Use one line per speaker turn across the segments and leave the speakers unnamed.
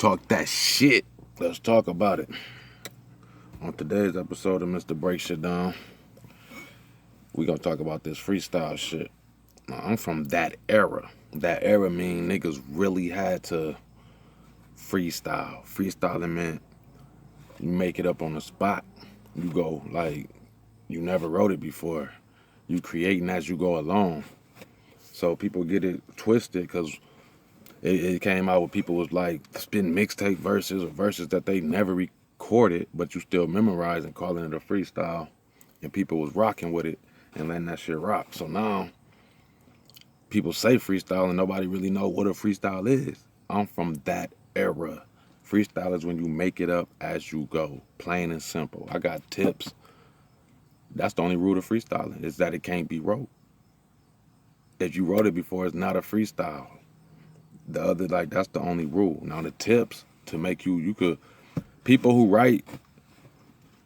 talk that shit. Let's talk about it. On today's episode of MrBreakShitDown, we gonna talk about this freestyle shit. Now, I'm from that era. That era mean niggas really had to freestyle. Freestyling meant you make it up on the spot. You go like you never wrote it before. You creating as you go along. So people get it twisted because it came out with people was like spitting mixtape verses or verses that they never recorded, but you still memorize and calling it a freestyle. And people was rocking with it and letting that shit rock. So now people say freestyle and nobody really know what a freestyle is. I'm from that era. Freestyle is when you make it up as you go, plain and simple. I got tips. That's the only rule of freestyling, is that it can't be wrote. If you wrote it before, it's not a freestyle. The other, like, that's the only rule. Now the tips to make you could, people who write,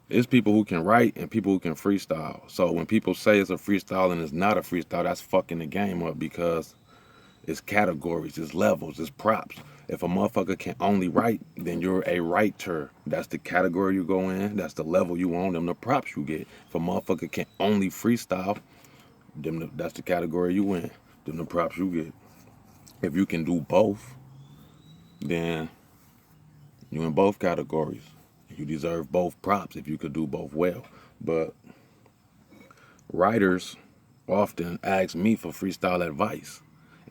it's people who can write and people who can freestyle. So when people say it's a freestyle and it's not a freestyle, that's fucking the game up, because it's categories, it's levels, it's props. If a motherfucker can only write, then you're a writer. That's the category you go in, that's the level you on, them the props you get. If a motherfucker can only freestyle, that's the category you in, them the props you get. If you can do both, then you in both categories. You deserve both props if you could do both well. But writers often ask me for freestyle advice.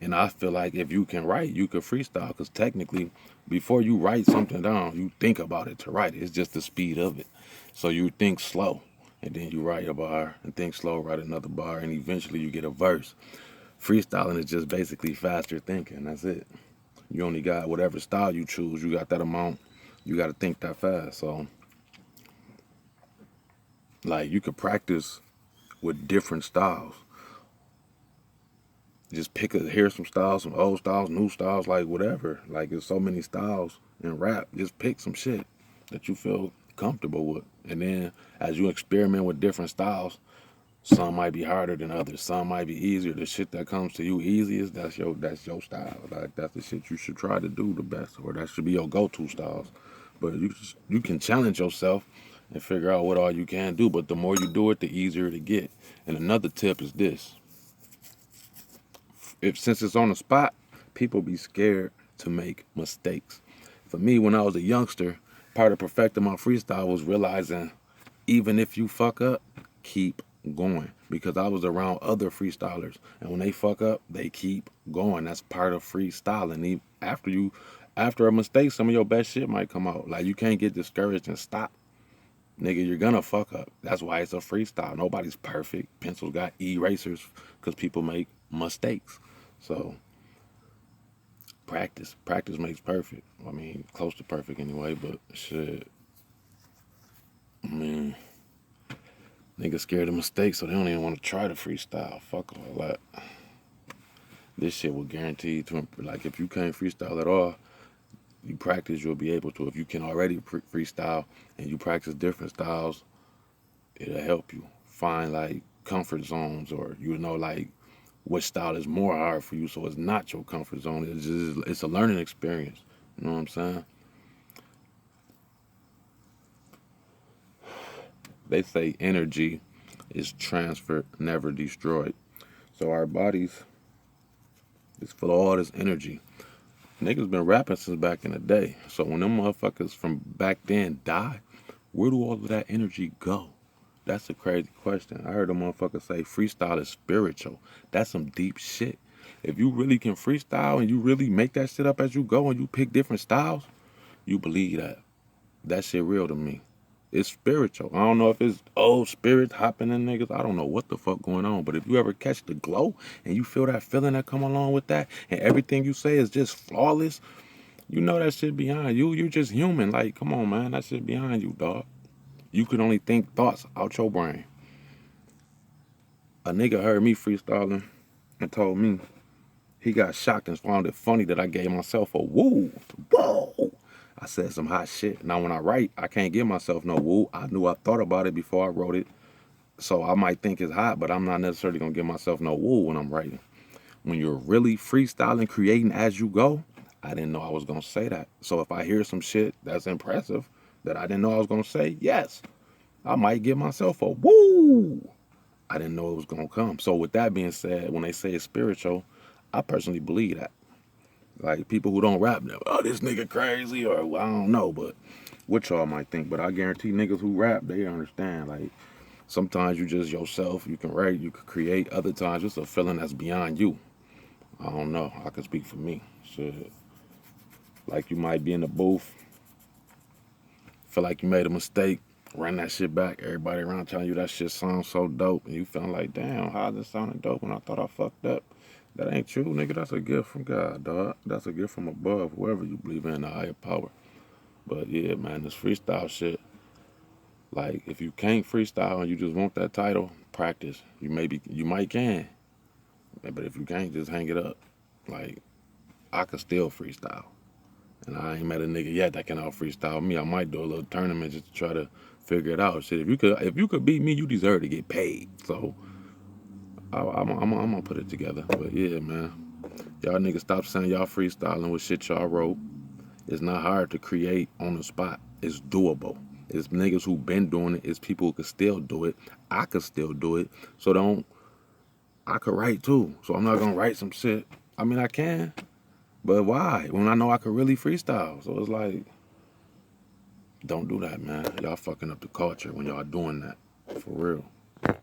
And I feel like if you can write, you could freestyle. Because technically, before you write something down, you think about it to write it. It's just the speed of it. So you think slow, and then you write a bar, and think slow, write another bar, and eventually you get a verse. Freestyling is just basically faster thinking. That's it. You only got whatever style you choose. You got that amount. You got to think that fast. So, like, you could practice with different styles. Just hear some styles, some old styles, new styles, like whatever. Like, there's so many styles in rap. Just pick some shit that you feel comfortable with. And then as you experiment with different styles, some might be harder than others. Some might be easier. The shit that comes to you easiest, that's your style. Like, that's the shit you should try to do the best, or that should be your go-to styles. But you can challenge yourself and figure out what all you can do. But the more you do it, the easier it get. And another tip is this: since it's on the spot, people be scared to make mistakes. For me, when I was a youngster, part of perfecting my freestyle was realizing even if you fuck up, keep going, because I was around other freestylers, and when they fuck up, they keep going. That's part of freestyling. After a mistake, some of your best shit might come out. Like, you can't get discouraged and stop. Nigga, you're gonna fuck up. That's why it's a freestyle. Nobody's perfect. Pencils got erasers because people make mistakes. So practice makes perfect. I mean, close to perfect anyway, but shit, I mean, niggas scared of mistakes, so they don't even want to try to freestyle. Fuck all that. This shit will guarantee to, like, if you can't freestyle at all, you practice, you'll be able to. If you can already freestyle and you practice different styles, it'll help you find, like, comfort zones, or, like, which style is more hard for you, so it's not your comfort zone. It's a learning experience. You know what I'm saying? They say energy is transferred, never destroyed. So our bodies is full of all this energy. Niggas been rapping since back in the day. So when them motherfuckers from back then die, where do all of that energy go? That's a crazy question. I heard a motherfucker say freestyle is spiritual. That's some deep shit. If you really can freestyle and you really make that shit up as you go and you pick different styles, you believe that. That shit real to me. It's spiritual. I don't know if it's old spirits hopping in niggas. I don't know what the fuck going on. But if you ever catch the glow and you feel that feeling that come along with that, and everything you say is just flawless, you know that shit behind you. You just human. Like, come on, man. That shit behind you, dog. You can only think thoughts out your brain. A nigga heard me freestyling and told me he got shocked and found it funny that I gave myself a woo. Whoa. I said some hot shit. Now when I write, I can't give myself no woo. I knew I thought about it before I wrote it. So I might think it's hot, but I'm not necessarily going to give myself no woo when I'm writing. When you're really freestyling, creating as you go, I didn't know I was gonna say that. So if I hear some shit that's impressive that I didn't know I was gonna say, yes, I might give myself a woo. I didn't know it was gonna come. So with that being said, when they say it's spiritual, I personally believe that. Like people who don't rap, never, oh, this nigga crazy, or well, I don't know, but what y'all might think. But I guarantee niggas who rap, they understand. Like sometimes you just yourself. You can write, you can create. Other times it's a feeling that's beyond you. I don't know. I can speak for me. Shit. Like you might be in the booth, feel like you made a mistake, run that shit back. Everybody around telling you that shit sounds so dope, and you feeling like, damn, how this sounding dope when I thought I fucked up. That ain't true, nigga. That's a gift from God, dog. That's a gift from above, whoever you believe in, the higher power. But yeah, man, this freestyle shit. Like, if you can't freestyle and you just want that title, practice. You might can, but if you can't, just hang it up. Like, I could still freestyle. And I ain't met a nigga yet that can out freestyle me. I might do a little tournament just to try to figure it out. Shit, if you could beat me, you deserve to get paid. So I'm gonna put it together. But yeah, man, y'all niggas stop saying y'all freestyling with shit y'all wrote. It's not hard to create on the spot. It's doable. It's niggas who been doing it. It's people who could still do it. I could still do it. So I could write too. So I'm not gonna write some shit. I mean, I can. But why? When I know I could really freestyle. So it's like, don't do that, man. Y'all fucking up the culture when y'all doing that. For real.